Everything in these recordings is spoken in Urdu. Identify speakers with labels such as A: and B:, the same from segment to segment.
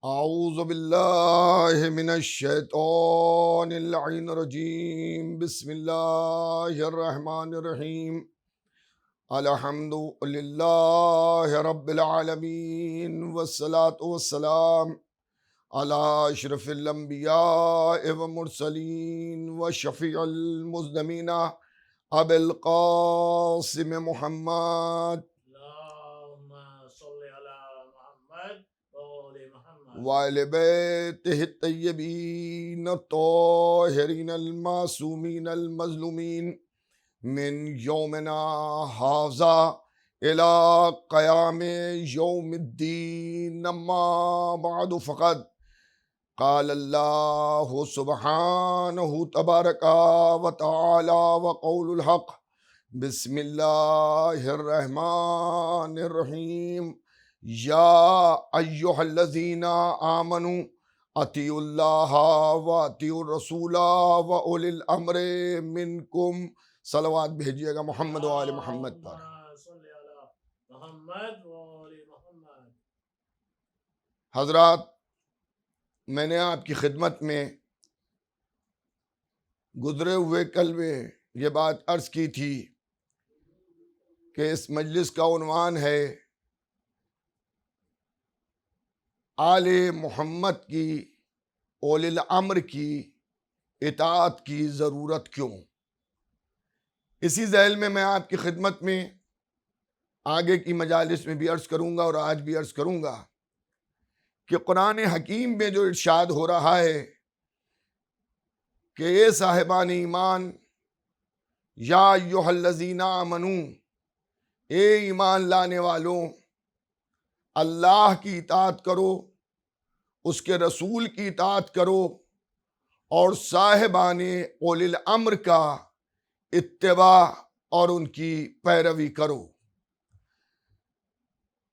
A: اعوذ باللہ من الشیطان اللعین الرجیم بسم اللہ الرحمن الرحیم الحمد للہ رب العالمین والصلاة والسلام علی اشرف الانبیاء والمرسلین وشفیع المذنبین ابی القاسم محمد وآل بیتہ الطیبین الطاہرین المعصومین المظلومین من یومنا ھذا الی قیام یوم الدین اما بعد فقد قال اللہ سبحانہ تبارک و تعالی وقول الحق بسم اللہ الرحمن الرحیم یا ایہا الذین آمنوا اطیعوا اللہ واطیعوا الرسول واولی الامر منکم۔ صلوات بھیجیے گا محمد و آل محمد پر۔ حضرات، میں نے آپ کی خدمت میں گزرے ہوئے کل میں یہ بات عرض کی تھی کہ اس مجلس کا عنوان ہے آل محمد کی اولی الامر کی اطاعت کی ضرورت کیوں۔ اسی ذیل میں آپ کی خدمت میں آگے کی مجالس میں بھی عرض کروں گا اور آج بھی عرض کروں گا کہ قرآن حکیم میں جو ارشاد ہو رہا ہے کہ اے صاحبان ایمان، یا ایھا الذین آمنوا، اے ایمان لانے والوں، اللہ کی اطاعت کرو، اس کے رسول کی اطاعت کرو اور صاحبان اولی الامر کا اتباع اور ان کی پیروی کرو۔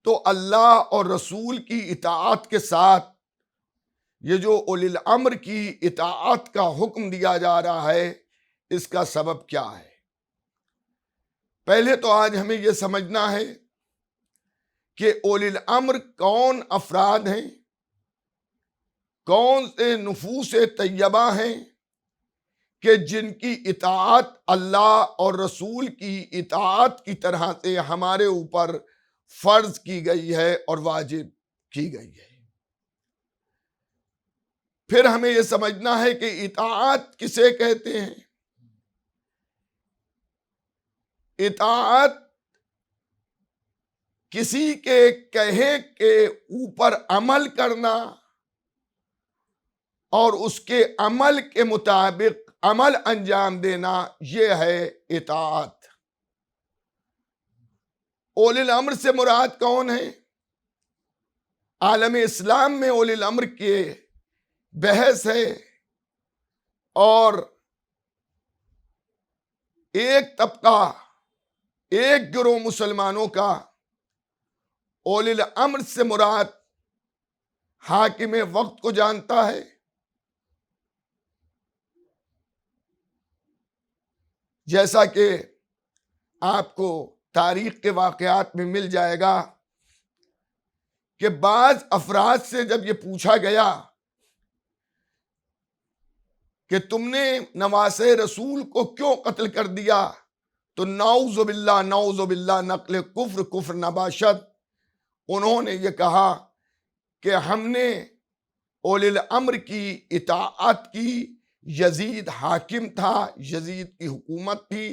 A: تو اللہ اور رسول کی اطاعت کے ساتھ یہ جو اولی الامر کی اطاعت کا حکم دیا جا رہا ہے، اس کا سبب کیا ہے؟ پہلے تو آج ہمیں یہ سمجھنا ہے کہ اولی الامر کون افراد ہیں، کون سے نفوس طیبہ ہیں کہ جن کی اطاعت اللہ اور رسول کی اطاعت کی طرح سے ہمارے اوپر فرض کی گئی ہے اور واجب کی گئی ہے۔ پھر ہمیں یہ سمجھنا ہے کہ اطاعت کسے کہتے ہیں۔ اطاعت کسی کے کہے کے اوپر عمل کرنا اور اس کے عمل کے مطابق عمل انجام دینا، یہ ہے اطاعت۔ اولی الامر سے مراد کون ہے؟ عالم اسلام میں اولی الامر کے بحث ہے اور ایک طبقہ، ایک گروہ مسلمانوں کا اولی الامر سے مراد حاکم وقت کو جانتا ہے، جیسا کہ آپ کو تاریخ کے واقعات میں مل جائے گا کہ بعض افراد سے جب یہ پوچھا گیا کہ تم نے نواسے رسول کو کیوں قتل کر دیا، تو نعوذ باللہ نقل کفر کفر نباشد، انہوں نے یہ کہا کہ ہم نے اولی الامر کی اطاعت کی، یزید حاکم تھا، یزید کی حکومت تھی،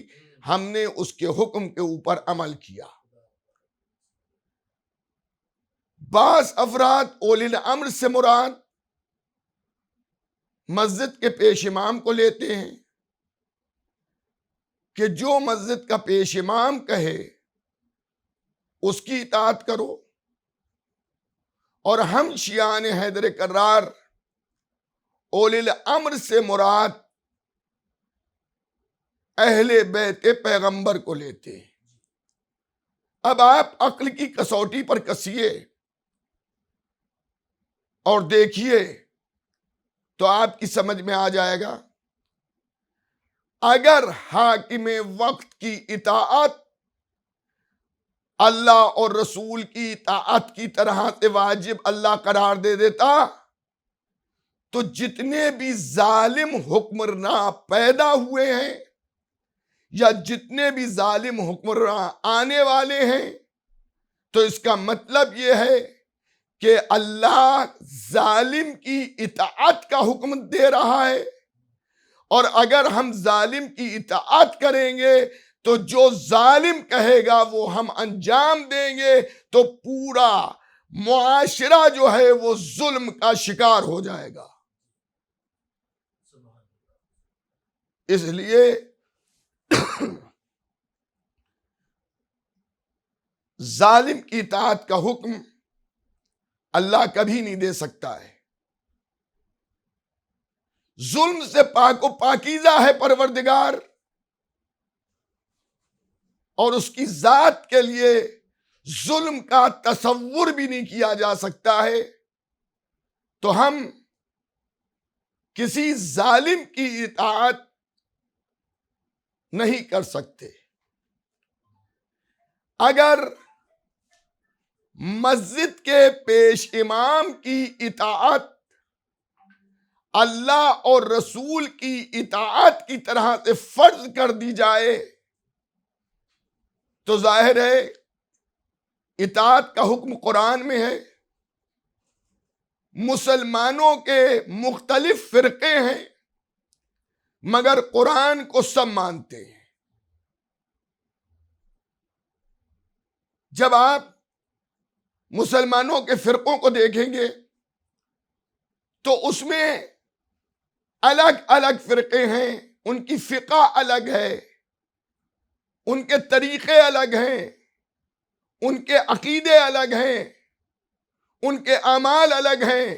A: ہم نے اس کے حکم کے اوپر عمل کیا۔ بعض افراد اولی الامر سے مراد مسجد کے پیش امام کو لیتے ہیں کہ جو مسجد کا پیش امام کہے اس کی اطاعت کرو، اور ہم شیعان حیدر کرار اولی الامر سے مراد اہل بیت پیغمبر کو لیتے ہیں۔ اب آپ عقل کی کسوٹی پر کسیے اور دیکھیے تو آپ کی سمجھ میں آ جائے گا، اگر حاکم وقت کی اطاعت اللہ اور رسول کی اطاعت کی طرح سے واجب اللہ قرار دے دیتا تو جتنے بھی ظالم حکمراں پیدا ہوئے ہیں یا جتنے بھی ظالم حکمراں آنے والے ہیں، تو اس کا مطلب یہ ہے کہ اللہ ظالم کی اطاعت کا حکم دے رہا ہے، اور اگر ہم ظالم کی اطاعت کریں گے تو جو ظالم کہے گا وہ ہم انجام دیں گے، تو پورا معاشرہ جو ہے وہ ظلم کا شکار ہو جائے گا۔ اس لیے ظالم کی اطاعت کا حکم اللہ کبھی نہیں دے سکتا ہے۔ ظلم سے پاک و پاکیزہ ہے پروردگار، اور اس کی ذات کے لیے ظلم کا تصور بھی نہیں کیا جا سکتا ہے، تو ہم کسی ظالم کی اطاعت نہیں کر سکتے۔ اگر مسجد کے پیش امام کی اطاعت اللہ اور رسول کی اطاعت کی طرح سے فرض کر دی جائے تو ظاہر ہے اطاعت کا حکم قرآن میں ہے۔ مسلمانوں کے مختلف فرقے ہیں مگر قرآن کو سب مانتے ہیں۔ جب آپ مسلمانوں کے فرقوں کو دیکھیں گے تو اس میں الگ الگ فرقے ہیں، ان کی فقہ الگ ہے، ان کے طریقے الگ ہیں، ان کے عقیدے الگ ہیں، ان کے اعمال الگ ہیں۔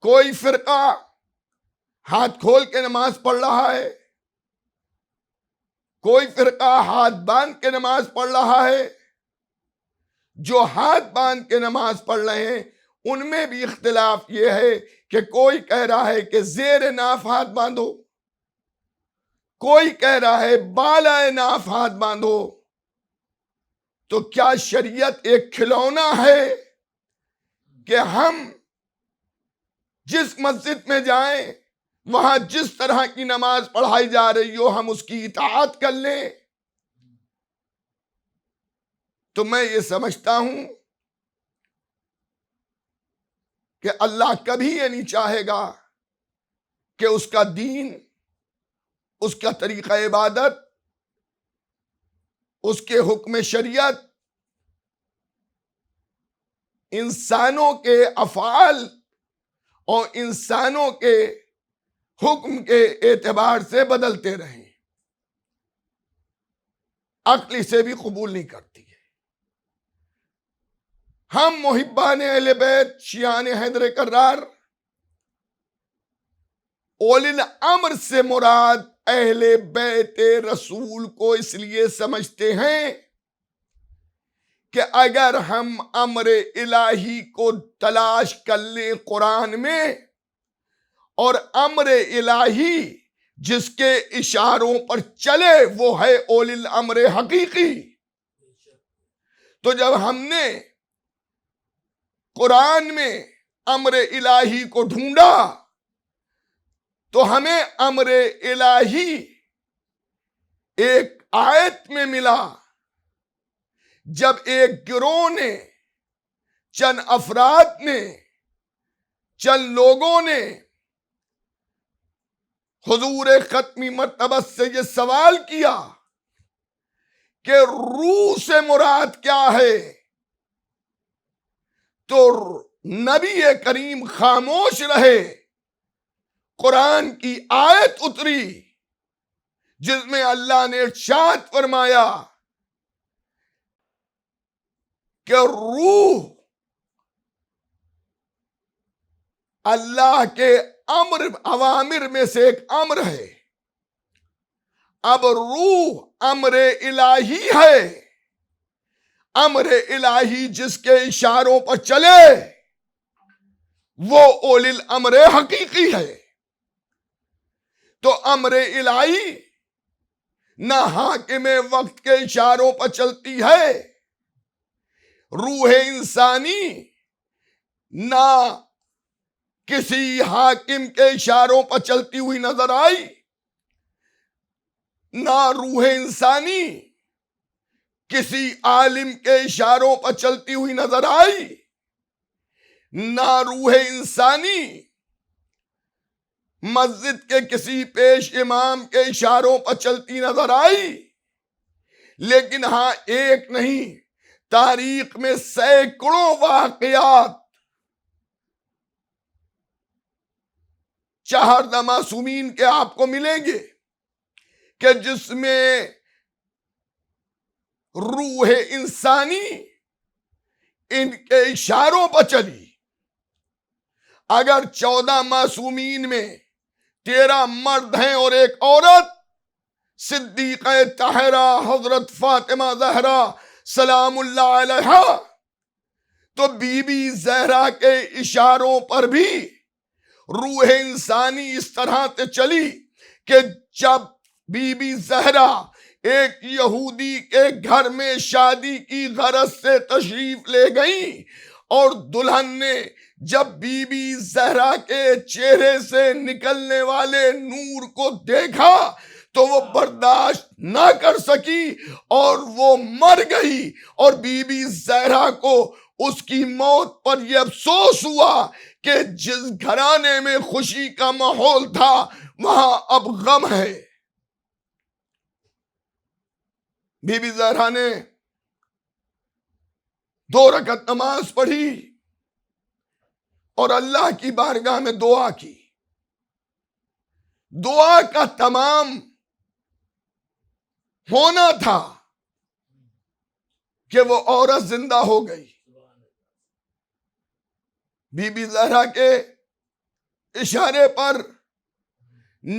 A: کوئی فرقہ ہاتھ کھول کے نماز پڑھ رہا ہے، کوئی فرقہ ہاتھ باندھ کے نماز پڑھ رہا ہے۔ جو ہاتھ باندھ کے نماز پڑھ رہے ہیں ان میں بھی اختلاف یہ ہے کہ کوئی کہہ رہا ہے کہ زیر ناف ہاتھ باندھو، کوئی کہہ رہا ہے بالائے ناف ہاتھ باندھو۔ تو کیا شریعت ایک کھلونا ہے کہ ہم جس مسجد میں جائیں وہاں جس طرح کی نماز پڑھائی جا رہی ہو ہم اس کی اطاعت کر لیں؟ تو میں یہ سمجھتا ہوں کہ اللہ کبھی یہ نہیں چاہے گا کہ اس کا دین، اس کا طریقہ عبادت، اس کے حکم شریعت انسانوں کے افعال اور انسانوں کے حکم کے اعتبار سے بدلتے رہیں۔ عقل سے بھی قبول نہیں کرتی ہے۔ ہم محبان اہل بیت، شیعان حیدر کرار، اولی الامر سے مراد اہل بیت رسول کو اس لیے سمجھتے ہیں کہ اگر ہم امر الہی کو تلاش کر لیں قرآن میں، اور امر الہی جس کے اشاروں پر چلے وہ ہے اولی الامر حقیقی، تو جب ہم نے قرآن میں امر الہی کو ڈھونڈا تو ہمیں امر الہی ایک آیت میں ملا، جب ایک گروہ نے، چند افراد نے، چند لوگوں نے حضور ختمی مرتبہ سے یہ سوال کیا کہ روح سے مراد کیا ہے، تو نبی کریم خاموش رہے۔ قرآن کی آیت اتری جس میں اللہ نے ارشاد فرمایا کہ روح اللہ کے اوامر میں سے ایک امر ہے۔ اب روح امر الہی ہے، امر الہی جس کے اشاروں پر چلے وہ اولی الامر حقیقی ہے۔ تو امر الہی نہ حاکم وقت کے اشاروں پر چلتی ہے روح انسانی، نہ کسی حاکم کے اشاروں پر چلتی ہوئی نظر آئی، نہ روح انسانی کسی عالم کے اشاروں پر چلتی ہوئی نظر آئی، نہ روح انسانی مسجد کے کسی پیش امام کے اشاروں پر چلتی نظر آئی۔ لیکن ہاں ایک نہیں، تاریخ میں سینکڑوں واقعات چہاردہ معصومین کے آپ کو ملیں گے کہ جس میں روح انسانی ان کے اشاروں پر چلی۔ اگر 14 معصومین میں 13 مرد ہیں اور ایک عورت، صدیقہ طاہرہ حضرت فاطمہ زہرا سلام اللہ علیہا، تو بی بی زہرا کے اشاروں پر بھی روح انسانی اس طرح سے چلی کہ جب بی بی زہرا ایک یہودی کے گھر میں شادی کی غرض سے تشریف لے گئیں اور دلہن نے جب بی بی زہرا کے چہرے سے نکلنے والے نور کو دیکھا تو وہ برداشت نہ کر سکی اور وہ مر گئی، اور بی بی زہرا کو اس کی موت پر یہ افسوس ہوا کہ جس گھرانے میں خوشی کا ماحول تھا وہاں اب غم ہے۔ بی بی زہرا نے 2 رکعت نماز پڑھی اور اللہ کی بارگاہ میں دعا کی۔ دعا کا تمام ہونا تھا کہ وہ عورت زندہ ہو گئی۔ بی بی زہرا کے اشارے پر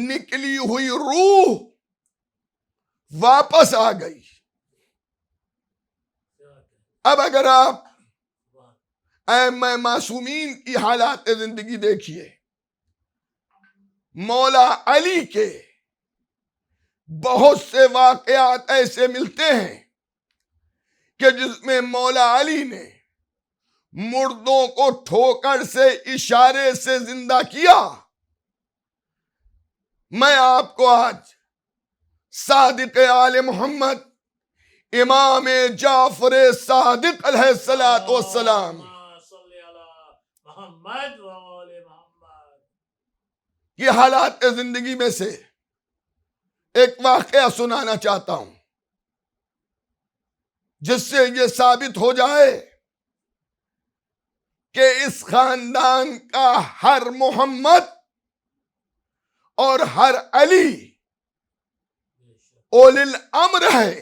A: نکلی ہوئی روح واپس آ گئی۔ اب اگر آپ ائمہ معصومین کی حالات زندگی دیکھیے، مولا علی کے بہت سے واقعات ایسے ملتے ہیں کہ جس میں مولا علی نے مردوں کو ٹھوکر سے اشارے سے زندہ کیا۔ میں آپ کو آج صادق آل محمد امام جعفر صادق علیہ الصلوۃ والسلام کی حالات زندگی میں سے ایک واقعہ سنانا چاہتا ہوں جس سے یہ ثابت ہو جائے کہ اس خاندان کا ہر محمد اور ہر علی اولی الامر ہے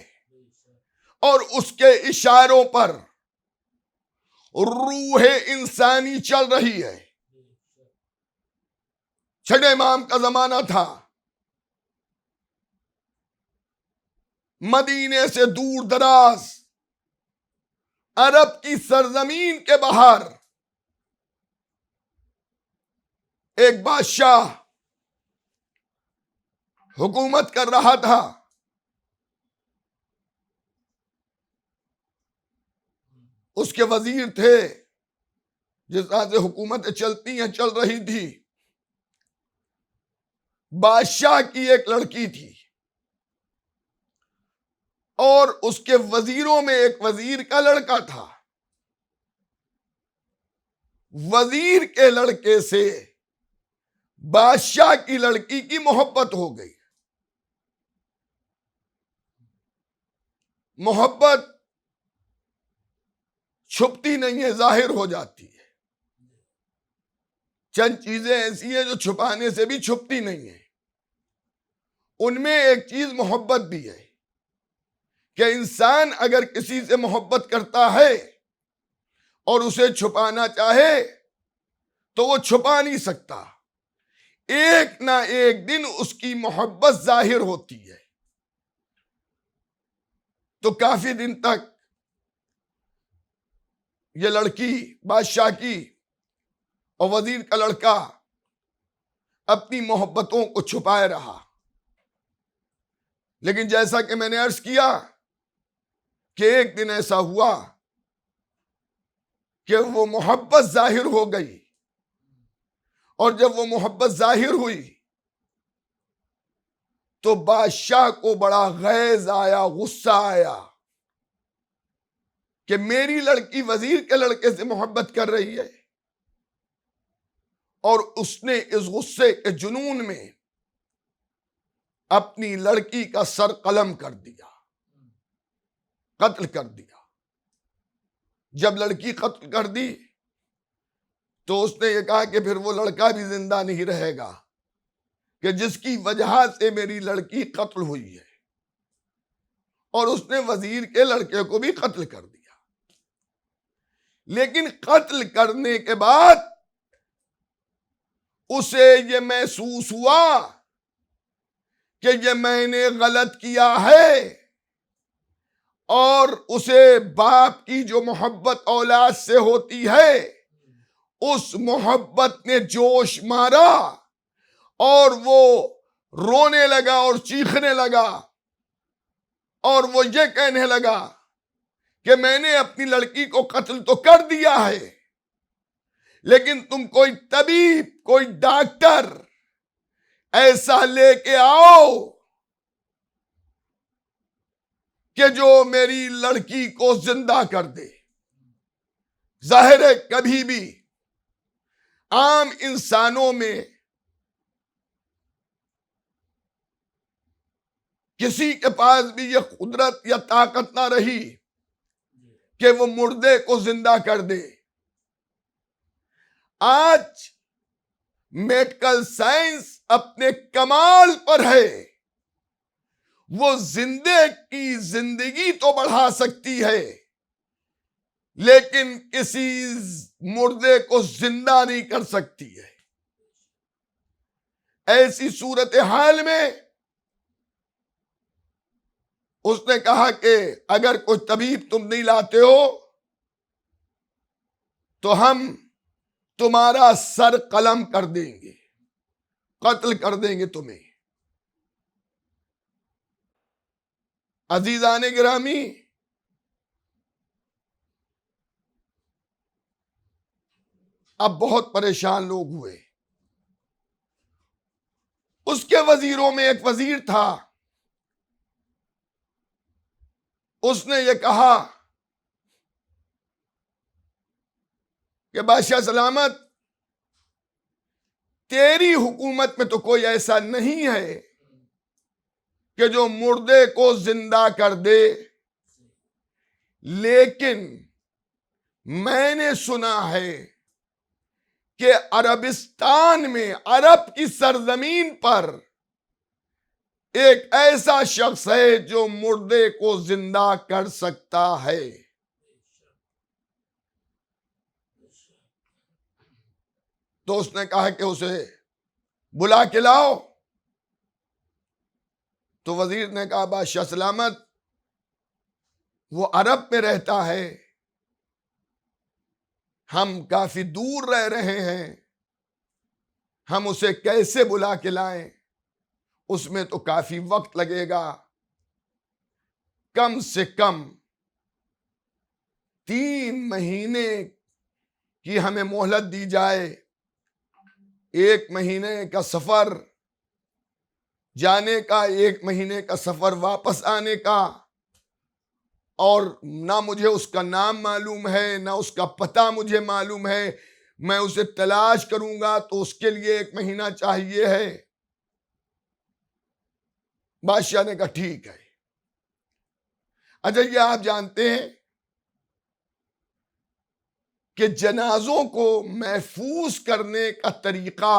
A: اور اس کے اشاروں پر روح انسانی چل رہی ہے۔ چھٹے امام کا زمانہ تھا، مدینے سے دور دراز عرب کی سرزمین کے باہر ایک بادشاہ حکومت کر رہا تھا۔ اس کے وزیر تھے، جس طرح سے حکومت چلتی ہیں چل رہی تھی۔ بادشاہ کی ایک لڑکی تھی اور اس کے وزیروں میں ایک وزیر کا لڑکا تھا۔ وزیر کے لڑکے سے بادشاہ کی لڑکی کی محبت ہو گئی۔ محبت چھپتی نہیں ہے، ظاہر ہو جاتی ہے۔ چند چیزیں ایسی ہیں جو چھپانے سے بھی چھپتی نہیں ہیں۔ ان میں ایک چیز محبت بھی ہے کہ انسان اگر کسی سے محبت کرتا ہے اور اسے چھپانا چاہے تو وہ چھپا نہیں سکتا۔ ایک نہ ایک دن اس کی محبت ظاہر ہوتی ہے۔ تو کافی دن تک یہ لڑکی بادشاہ کی اور وزیر کا لڑکا اپنی محبتوں کو چھپائے رہا۔ لیکن جیسا کہ میں نے عرض کیا کہ ایک دن ایسا ہوا کہ وہ محبت ظاہر ہو گئی، اور جب وہ محبت ظاہر ہوئی تو بادشاہ کو بڑا غیظ آیا، غصہ آیا کہ میری لڑکی وزیر کے لڑکے سے محبت کر رہی ہے، اور اس نے اس غصے کے جنون میں اپنی لڑکی کا سر قلم کر دیا، قتل کر دیا۔ جب لڑکی قتل کر دی تو اس نے یہ کہا کہ پھر وہ لڑکا بھی زندہ نہیں رہے گا کہ جس کی وجہ سے میری لڑکی قتل ہوئی ہے، اور اس نے وزیر کے لڑکے کو بھی قتل کر دیا۔ لیکن قتل کرنے کے بعد اسے یہ محسوس ہوا کہ یہ میں نے غلط کیا ہے، اور اسے باپ کی جو محبت اولاد سے ہوتی ہے اس محبت نے جوش مارا، اور وہ رونے لگا اور چیخنے لگا، اور وہ یہ کہنے لگا کہ میں نے اپنی لڑکی کو قتل تو کر دیا ہے، لیکن تم کوئی طبیب، کوئی ڈاکٹر ایسا لے کے آؤ کہ جو میری لڑکی کو زندہ کر دے۔ ظاہر ہے کبھی بھی عام انسانوں میں کسی کے پاس بھی یہ قدرت یا طاقت نہ رہی کہ وہ مردے کو زندہ کر دے۔ آج میڈیکل سائنس اپنے کمال پر ہے، وہ زندے کی زندگی تو بڑھا سکتی ہے لیکن کسی مردے کو زندہ نہیں کر سکتی ہے۔ ایسی صورتحال میں اس نے کہا کہ اگر کوئی طبیب تم نہیں لاتے ہو تو ہم تمہارا سر قلم کر دیں گے، قتل کر دیں گے تمہیں۔ عزیزان گرامی، اب بہت پریشان لوگ ہوئے۔ اس کے وزیروں میں ایک وزیر تھا، اس نے یہ کہا کہ بادشاہ سلامت، تیری حکومت میں تو کوئی ایسا نہیں ہے کہ جو مردے کو زندہ کر دے، لیکن میں نے سنا ہے کہ عربستان میں، عرب کی سرزمین پر ایک ایسا شخص ہے جو مردے کو زندہ کر سکتا ہے۔ تو اس نے کہا کہ اسے بلا کے لاؤ۔ تو وزیر نے کہا بادشاہ سلامت، وہ عرب میں رہتا ہے، ہم کافی دور رہ رہے ہیں، ہم اسے کیسے بلا کے لائیں؟ اس میں تو کافی وقت لگے گا، کم سے کم 3 مہینے کی ہمیں مہلت دی جائے، 1 مہینے کا سفر جانے کا، 1 مہینے کا سفر واپس آنے کا، اور نہ مجھے اس کا نام معلوم ہے، نہ اس کا پتہ مجھے معلوم ہے، میں اسے تلاش کروں گا تو اس کے لیے 1 مہینہ چاہیے ہے۔ بادشاہ نے کہا ٹھیک ہے۔ اچھا، یہ آپ جانتے ہیں کہ جنازوں کو محفوظ کرنے کا طریقہ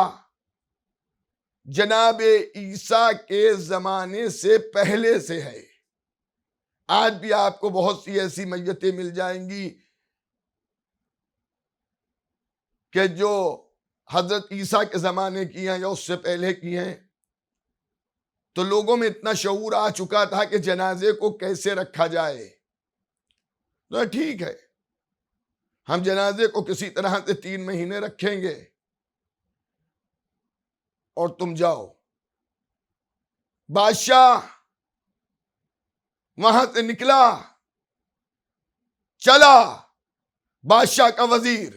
A: جناب عیسیٰ کے زمانے سے پہلے سے ہے۔ آج بھی آپ کو بہت سی ایسی میتیں مل جائیں گی کہ جو حضرت عیسیٰ کے زمانے کی ہیں یا اس سے پہلے کی ہیں، تو لوگوں میں اتنا شعور آ چکا تھا کہ جنازے کو کیسے رکھا جائے۔ تو ٹھیک ہے، ہم جنازے کو کسی طرح سے 3 مہینے رکھیں گے اور تم جاؤ۔ بادشاہ وہاں سے نکلا، چلا بادشاہ کا وزیر.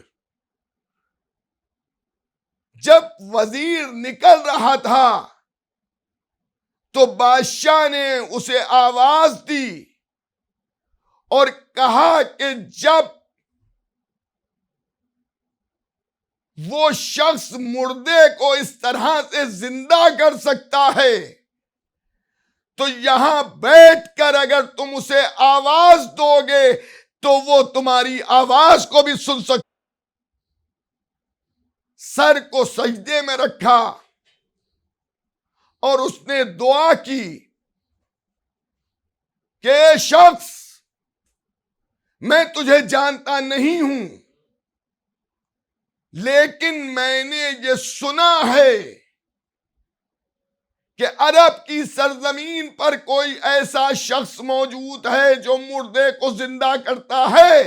A: جب وزیر نکل رہا تھا تو بادشاہ نے اسے آواز دی اور کہا کہ جب وہ شخص مردے کو اس طرح سے زندہ کر سکتا ہے تو یہاں بیٹھ کر اگر تم اسے آواز دو گے تو وہ تمہاری آواز کو بھی سن سکتا. سر کو سجدے میں رکھا اور اس نے دعا کی کہ اے شخص، میں تجھے جانتا نہیں ہوں لیکن میں نے یہ سنا ہے کہ عرب کی سرزمین پر کوئی ایسا شخص موجود ہے جو مردے کو زندہ کرتا ہے.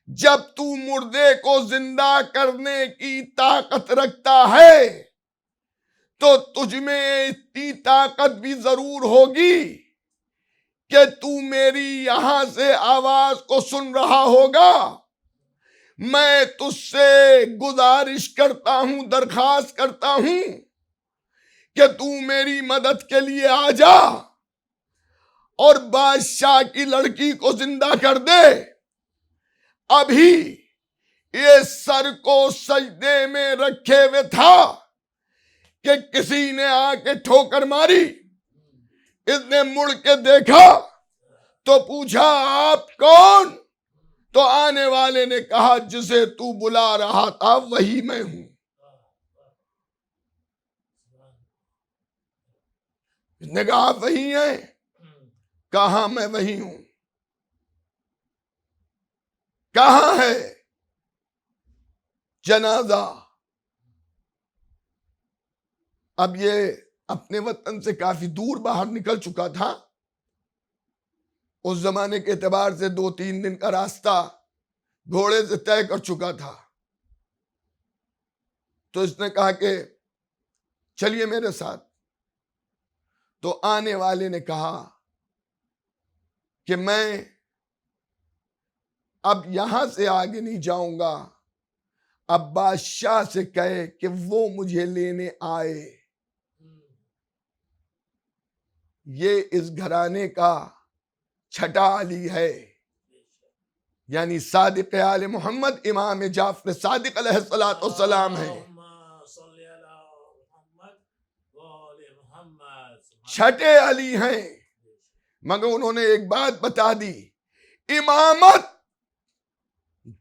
A: جب تو مردے کو زندہ کرنے کی طاقت رکھتا ہے تو تجھ میں اتنی طاقت بھی ضرور ہوگی کہ تو میری یہاں سے آواز کو سن رہا ہوگا. میں تجھ سے گزارش کرتا ہوں، درخواست کرتا ہوں کہ تو میری مدد کے لیے آ جا اور بادشاہ کی لڑکی کو زندہ کر دے. ابھی یہ سر کو سجدے میں رکھے ہوئے تھا کہ کسی نے آ کے ٹھوکر ماری. اس نے مڑ کے دیکھا تو پوچھا آپ کون؟ تو آنے والے نے کہا جسے تو بلا رہا تھا وہی میں ہوں. اس نے کہا آپ وہی ہیں؟ کہاں میں وہی ہوں. کہاں ہے جنازہ؟ اب یہ اپنے وطن سے کافی دور باہر نکل چکا تھا. اس زمانے کے اعتبار سے 2-3 دن کا راستہ گھوڑے سے طے کر چکا تھا. تو اس نے کہا کہ چلیے میرے ساتھ. تو آنے والے نے کہا کہ میں اب یہاں سے آگے نہیں جاؤں گا، اب بادشاہ سے کہے کہ وہ مجھے لینے آئے. یہ اس گھرانے کا چھٹا علی ہے، یعنی صادق آل محمد امام جعفر صادق علیہ السلام ہے. چھٹے علی ہیں، مگر انہوں نے ایک بات بتا دی، امامت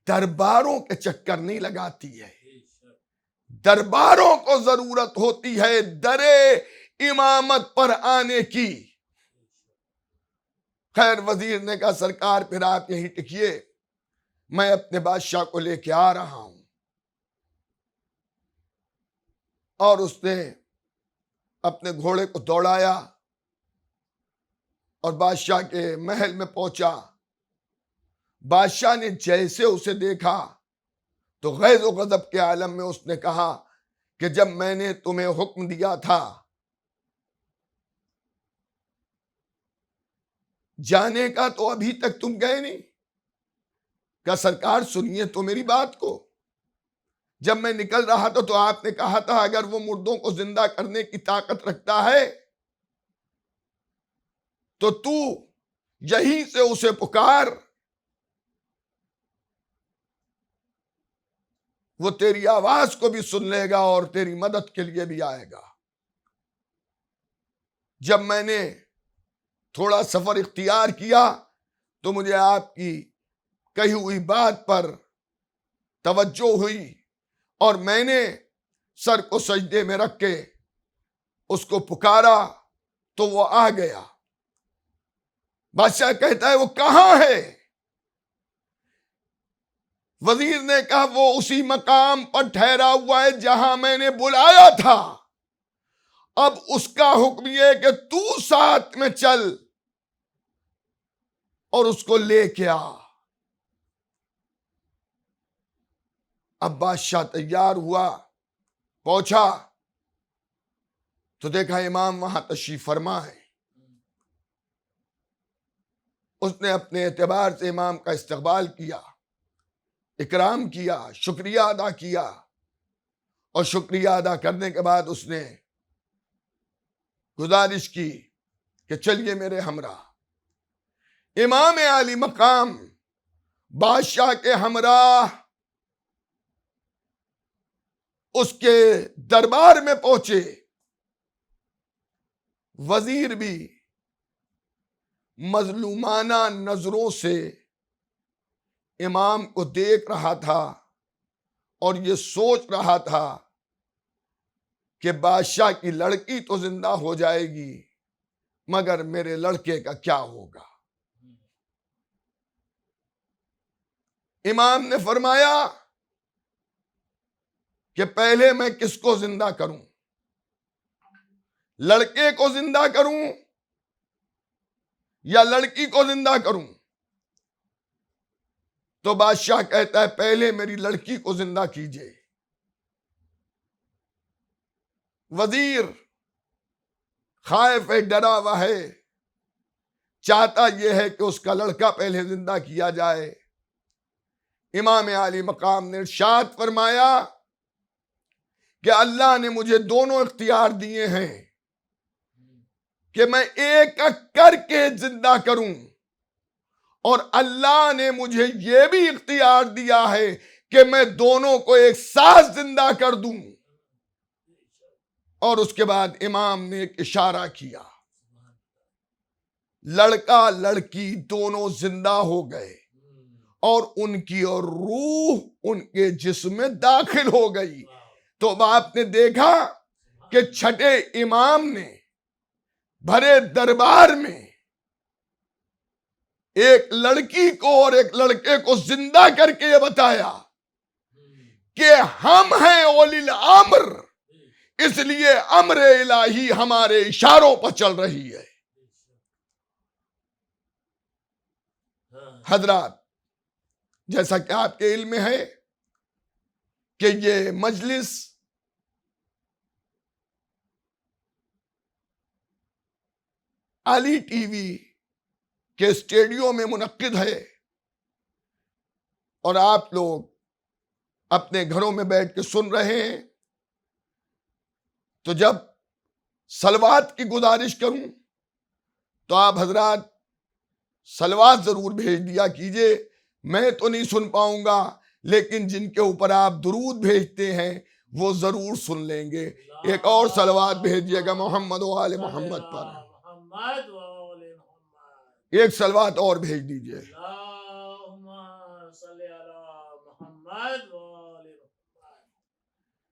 A: درباروں کے چکر نہیں لگاتی ہے، درباروں کو ضرورت ہوتی ہے درے امامت پر آنے کی. خیر وزیر نے کہا سرکار پھر آپ یہیں ٹکیے، میں اپنے بادشاہ کو لے کے آ رہا ہوں. اور اس نے اپنے گھوڑے کو دوڑایا اور بادشاہ کے محل میں پہنچا. بادشاہ نے جیسے اسے دیکھا تو غیظ و غضب کے عالم میں اس نے کہا کہ جب میں نے تمہیں حکم دیا تھا جانے کا تو ابھی تک تم گئے نہیں. کہا سرکار سنیے تو میری بات کو، جب میں نکل رہا تھا تو آپ نے کہا تھا اگر وہ مردوں کو زندہ کرنے کی طاقت رکھتا ہے تو یہیں سے اسے پکار، وہ تیری آواز کو بھی سن لے گا اور تیری مدد کے لیے بھی آئے گا. جب میں نے تھوڑا سفر اختیار کیا تو مجھے آپ کی کہی ہوئی بات پر توجہ ہوئی اور میں نے سر کو سجدے میں رکھ کے اس کو پکارا تو وہ آ گیا. بادشاہ کہتا ہے وہ کہاں ہے؟ وزیر نے کہا وہ اسی مقام پر ٹھہرا ہوا ہے جہاں میں نے بلایا تھا. اب اس کا حکم یہ کہ تو ساتھ میں چل اور اس کو لے کے آ. اب بادشاہ تیار ہوا، پہنچا تو دیکھا امام وہاں تشریف فرما ہے. اس نے اپنے اعتبار سے امام کا استقبال کیا، اکرام کیا، شکریہ ادا کیا، اور شکریہ ادا کرنے کے بعد اس نے گزارش کی کہ چلیے میرے ہمراہ۔ امام عالی مقام بادشاہ کے ہمراہ اس کے دربار میں پہنچے۔ وزیر بھی مظلومانہ نظروں سے امام کو دیکھ رہا تھا اور یہ سوچ رہا تھا کہ بادشاہ کی لڑکی تو زندہ ہو جائے گی، مگر میرے لڑکے کا کیا ہوگا؟ امام نے فرمایا کہ پہلے میں کس کو زندہ کروں، لڑکے کو زندہ کروں یا لڑکی کو زندہ کروں؟ تو بادشاہ کہتا ہے پہلے میری لڑکی کو زندہ کیجئے۔ وزیر خائف ہے، ڈرا ہوا ہے، چاہتا یہ ہے کہ اس کا لڑکا پہلے زندہ کیا جائے۔ امام عالی مقام نے ارشاد فرمایا کہ اللہ نے مجھے دونوں اختیار دیے ہیں کہ میں ایک کر کے زندہ کروں، اور اللہ نے مجھے یہ بھی اختیار دیا ہے کہ میں دونوں کو ایک ساتھ زندہ کر دوں۔ اور اس کے بعد امام نے ایک اشارہ کیا، لڑکا لڑکی دونوں زندہ ہو گئے اور ان کی اور روح ان کے جسم میں داخل ہو گئی۔ تو آپ نے دیکھا کہ چھٹے امام نے بھرے دربار میں ایک لڑکی کو اور ایک لڑکے کو زندہ کر کے یہ بتایا کہ ہم ہیں اولی الامر، اس لیے امر الہی ہمارے اشاروں پر چل رہی ہے۔ حضرات، جیسا کہ آپ کے علم میں ہے کہ یہ مجلس علی ٹی وی کے اسٹوڈیو میں منعقد ہے، اور آپ لوگ اپنے گھروں میں بیٹھ کے سن رہے ہیں۔ تو جب صلوات کی گزارش کروں تو آپ حضرات صلوات ضرور بھیج دیا کیجئے۔ میں تو نہیں سن پاؤں گا، لیکن جن کے اوپر آپ درود بھیجتے ہیں وہ ضرور سن لیں گے۔ ایک اور صلوات بھیجیے گا محمد و آل محمد پر، ایک صلوات اور بھیج دیجئے۔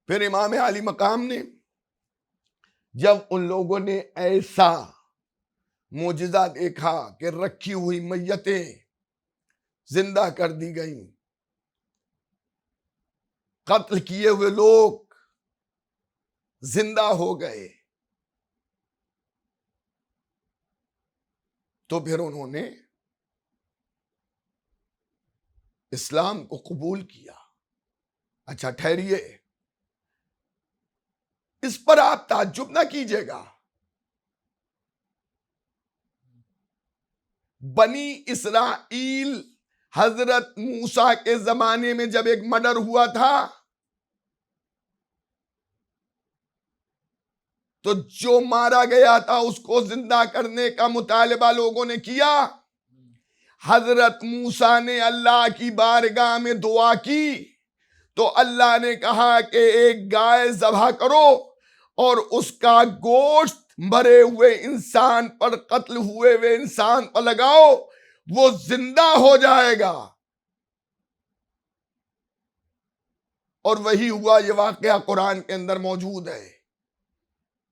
A: پھر امام علی مقام نے جب ان لوگوں نے ایسا معجزہ دیکھا کہ رکھی ہوئی میتیں زندہ کر دی گئیں، قتل کیے ہوئے لوگ زندہ ہو گئے، تو پھر انہوں نے اسلام کو قبول کیا۔ اچھا ٹھہریے، اس پر آپ تعجب نہ کیجیے گا۔ بنی اسرائیل حضرت موسیٰ کے زمانے میں جب ایک مرڈر ہوا تھا تو جو مارا گیا تھا اس کو زندہ کرنے کا مطالبہ لوگوں نے کیا۔ حضرت موسیٰ نے اللہ کی بارگاہ میں دعا کی تو اللہ نے کہا کہ ایک گائے ذبح کرو اور اس کا گوشت مرے ہوئے انسان پر، قتل ہوئے انسان پر لگاؤ، وہ زندہ ہو جائے گا۔ اور وہی ہوا، یہ واقعہ قرآن کے اندر موجود ہے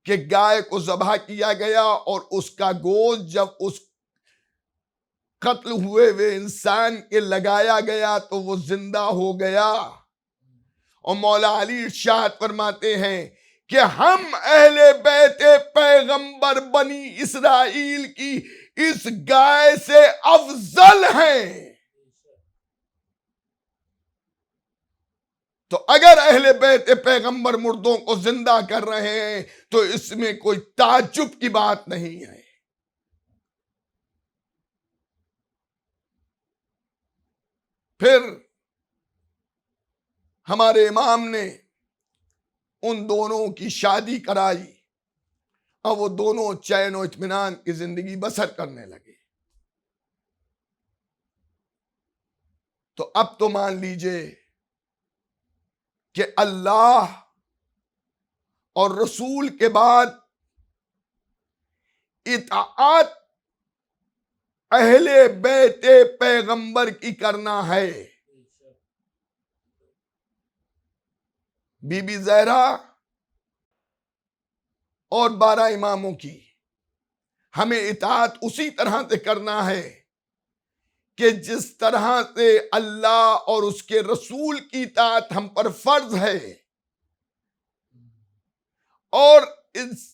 A: کہ گائے کو ذبح کیا گیا اور اس کا گوشت جب اس قتل ہوئے انسان کے لگایا گیا تو وہ زندہ ہو گیا۔ اور مولا علی ارشاد فرماتے ہیں کہ ہم اہل بیت پیغمبر بنی اسرائیل کی اس گائے سے افضل ہیں۔ تو اگر اہل بیت پیغمبر مردوں کو زندہ کر رہے ہیں تو اس میں کوئی تعجب کی بات نہیں ہے۔ پھر ہمارے امام نے ان دونوں کی شادی کرائی اور وہ دونوں چین و اطمینان کی زندگی بسر کرنے لگے. تو اب تو مان لیجئے کہ اللہ اور رسول کے بعد اطاعت اہل بیت پیغمبر کی کرنا ہے. بی بی زہرا اور 12 اماموں کی ہمیں اطاعت اسی طرح سے کرنا ہے کہ جس طرح سے اللہ اور اس کے رسول کی اطاعت ہم پر فرض ہے. اور اس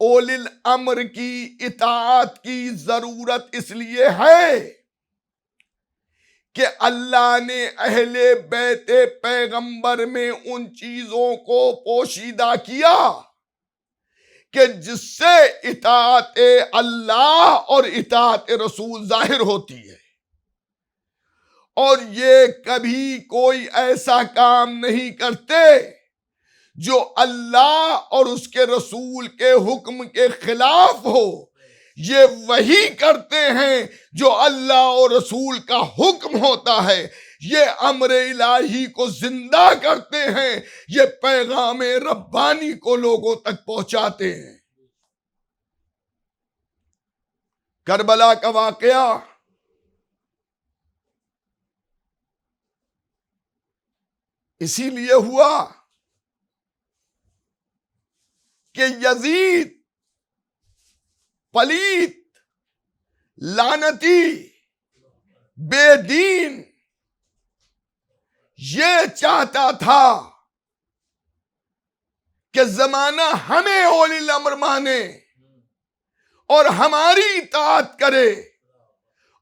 A: اولی الامر کی اطاعت کی ضرورت اس لیے ہے کہ اللہ نے اہل بیت پیغمبر میں ان چیزوں کو پوشیدہ کیا کہ جس سے اطاعت اللہ اور اطاعت رسول ظاہر ہوتی ہے. اور یہ کبھی کوئی ایسا کام نہیں کرتے جو اللہ اور اس کے رسول کے حکم کے خلاف ہو. یہ وہی کرتے ہیں جو اللہ اور رسول کا حکم ہوتا ہے. یہ امر الہی کو زندہ کرتے ہیں. یہ پیغام ربانی کو لوگوں تک پہنچاتے ہیں. کربلا کا واقعہ اسی لیے ہوا کہ یزید پلیت، لعنتی، بے دین یہ چاہتا تھا کہ زمانہ ہمیں اولی الامر مانے اور ہماری اطاعت کرے،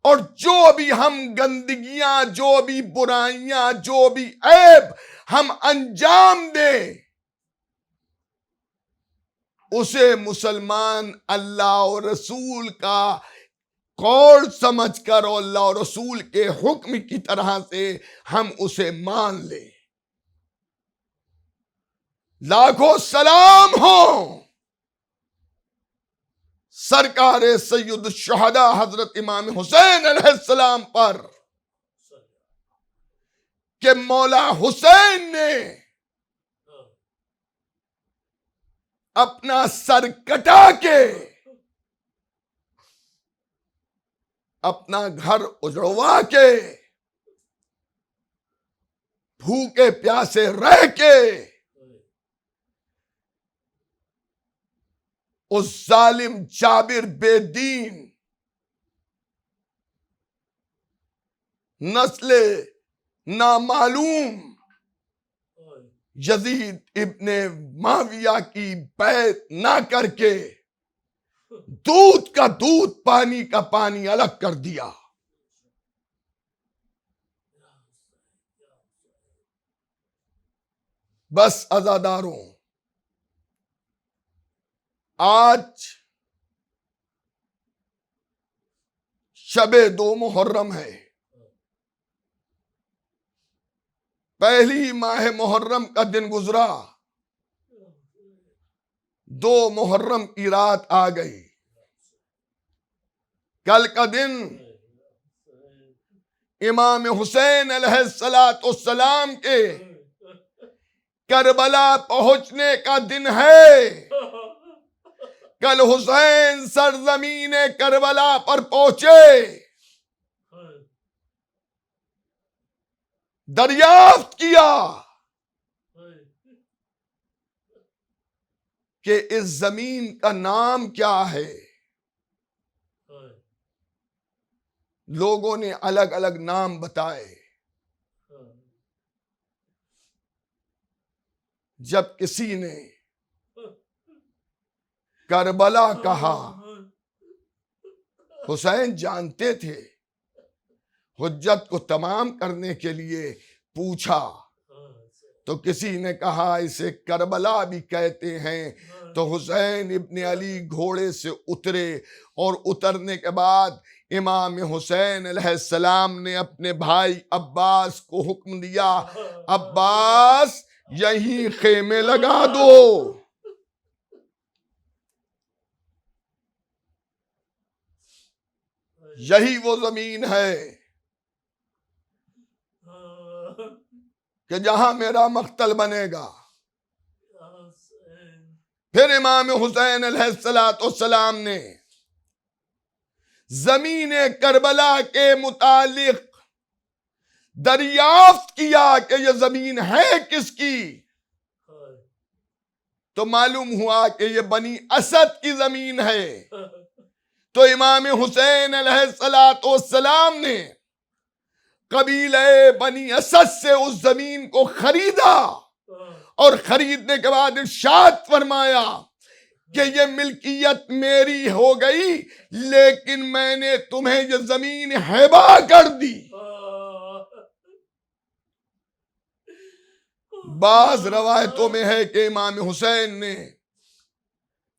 A: اور جو بھی ہم گندگیاں، جو بھی برائیاں، جو بھی عیب ہم انجام دیں اسے مسلمان اللہ اور رسول کا قول سمجھ کر اور اللہ اور رسول کے حکم کی طرح سے ہم اسے مان لیں. لاکھوں سلام ہوں سرکار سید الشہداء حضرت امام حسین علیہ السلام پر کہ مولا حسین نے اپنا سر کٹا کے اپنا گھر اجڑوا کے بھوکے پیاسے رہ کے اس ظالم جابر بے دین نسل نامعلوم یزید ابن معاویہ کی بیعت نہ کر کے دودھ کا دودھ، پانی کا پانی الگ کر دیا. بس عزاداروں، آج شب 2 محرم ہے. پہلی ماہ محرم کا دن گزرا، 2 محرم کی رات آ گئی. کل کا دن امام حسین علیہ السلام کے کربلا پہنچنے کا دن ہے. کل حسین سرزمین کربلا پر پہنچے، دریافت کیا کہ اس زمین کا نام کیا ہے. لوگوں نے الگ الگ نام بتائے. جب کسی نے کربلا کہا، حسین جانتے تھے، حجت کو تمام کرنے کے لیے پوچھا تو کسی نے کہا اسے کربلا بھی کہتے ہیں. تو حسین ابن علی گھوڑے سے اترے اور اترنے کے بعد امام حسین علیہ السلام نے اپنے بھائی عباس کو حکم دیا، عباس یہیں خیمے لگا دو۔ یہی وہ زمین ہے کہ جہاں میرا مقتل بنے گا۔ پھر امام حسین علیہ السلام نے زمین کربلا کے متعلق دریافت کیا کہ یہ زمین ہے کس کی، تو معلوم ہوا کہ یہ بنی اسد کی زمین ہے۔ تو امام حسین علیہ السلام نے قبیلہ بنی اسد سے اس زمین کو خریدا، اور خریدنے کے بعد ارشاد فرمایا کہ یہ ملکیت میری ہو گئی، لیکن میں نے تمہیں یہ زمین ہبہ کر دی۔ بعض روایتوں میں ہے کہ امام حسین نے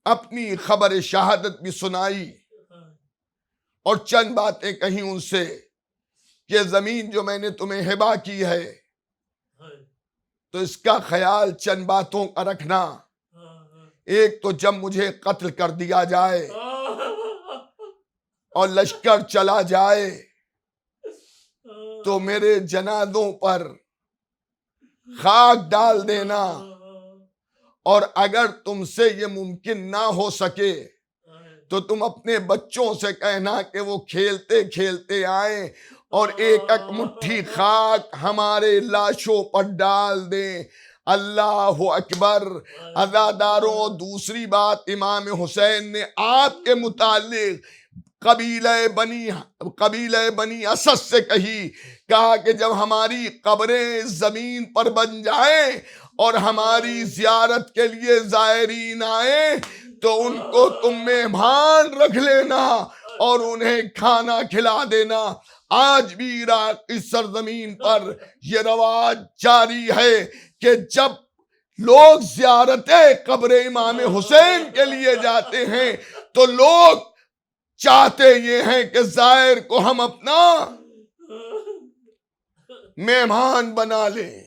A: اپنی خبر شہادت بھی سنائی اور چند باتیں کہیں ان سے کہ زمین جو میں نے تمہیں ہبہ کی ہے تو اس کا خیال چند باتوں کا رکھنا۔ ایک تو جب مجھے قتل کر دیا جائے اور لشکر چلا جائے تو میرے جنازوں پر خاک ڈال دینا، اور اگر تم سے یہ ممکن نہ ہو سکے تو تم اپنے بچوں سے کہنا کہ وہ کھیلتے کھیلتے آئیں اور ایک ایک مٹھی خاک ہمارے لاشوں پر ڈال دیں۔ اللہ اکبر۔ عزاداروں، دوسری بات امام حسین نے آپ کے متعلق قبیلہ بنی اسد سے کہا کہ جب ہماری قبریں زمین پر بن جائیں اور ہماری زیارت کے لیے زائرین آئیں تو ان کو تم مہمان رکھ لینا اور انہیں کھانا کھلا دینا۔ آج بھی عراق کی سرزمین پر یہ رواج جاری ہے کہ جب لوگ زیارت قبر امام حسین کے لیے جاتے ہیں تو لوگ چاہتے یہ ہیں کہ زائر کو ہم اپنا مہمان بنا لیں،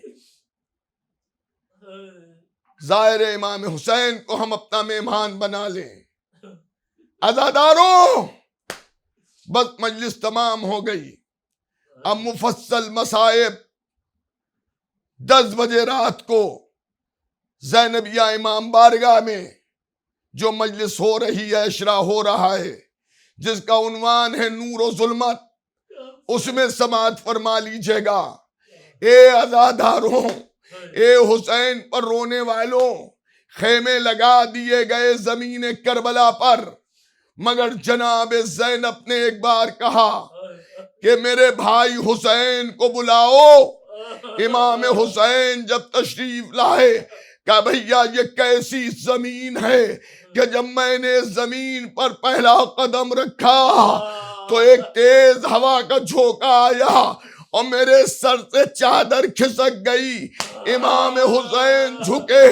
A: زائر امام حسین کو ہم اپنا مہمان بنا لیں۔ عزاداروں، بس مجلس تمام ہو گئی، اب مفصل مصائب۔ 10 بجے رات کو زینبیہ امام بارگاہ میں جو مجلس ہو رہی ہے، اشرا ہو رہا ہے، جس کا عنوان ہے نور و ظلمت، اس میں سماعت فرما لیجئے گا۔ اے عزاداروں، اے حسین پر رونے والوں، خیمے لگا دیے گئے زمین کربلا پر، مگر جناب زینب نے ایک بار کہا کہ میرے بھائی حسین کو بلاؤ۔ امام حسین جب تشریف لائے کہا بھیا یہ کیسی زمین ہے کہ جب میں نے زمین پر پہلا قدم رکھا تو ایک تیز ہوا کا جھونکا آیا اور میرے سر سے چادر کھسک گئی۔ امام حسین جھکے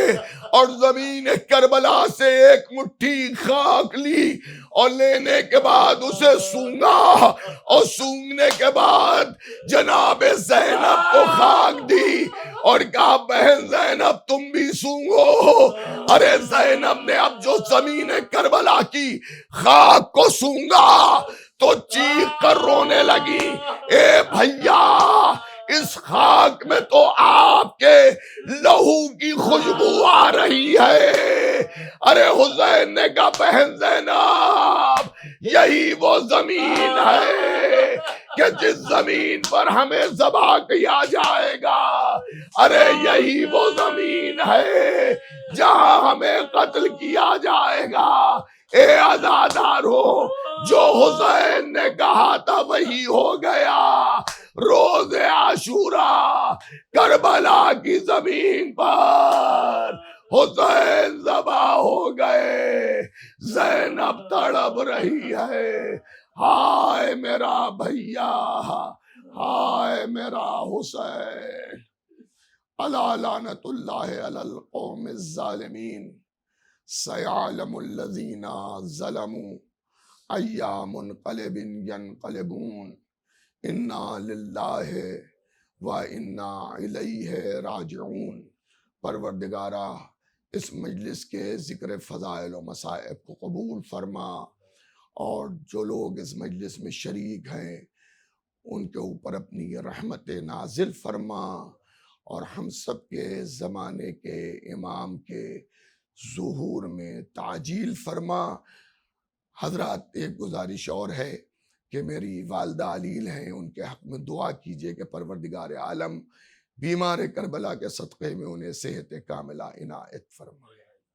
A: اور زمین کربلا سے ایک مٹھی خاک لی اور لینے کے بعد اسے سونگا اور سونگنے کے بعد جناب زینب کو خاک دی اور کہا بہن زینب تم بھی سونگو۔ ارے زینب نے اب جو زمین کربلا کی خاک کو سونگا تو چیخ کر رونے لگی، اے بھیا اس خاک میں تو آپ کے لہو کی خوشبو آ رہی ہے۔ ارے حسین نے کہا بہن زینب یہی وہ زمین ہے کہ جس زمین پر ہمیں ذبح کیا جائے گا، ارے یہی وہ زمین ہے جہاں ہمیں قتل کیا جائے گا۔ اے عزادارو، جو حسین نے کہا تھا وہی ہو گیا۔ روز عاشوراء کربلا کی زمین پر حسین ذبح ہو گئے۔ زینب تڑپ رہی ہے، ہائے میرا بھیا، ہائے میرا حسین۔ الا لعنت اللہ علی القوم الظالمین، سیعلم الذین ظلموا ایام قلب ینقلبون انا للہ و انا الیہ راجعون۔ پروردگارہ اس مجلس کے ذکر فضائل و مصائب کو قبول فرما، اور جو لوگ اس مجلس میں شریک ہیں ان کے اوپر اپنی رحمت نازل فرما، اور ہم سب کے زمانے کے امام کے ظہور میں تعجیل فرما۔ حضرات ایک گزارش اور ہے کہ میری والدہ علیل ہیں، ان کے حق میں دعا کیجئے کہ پروردگار عالم بیمار کربلا کے صدقے میں انہیں صحت کاملہ عنایت فرمائے۔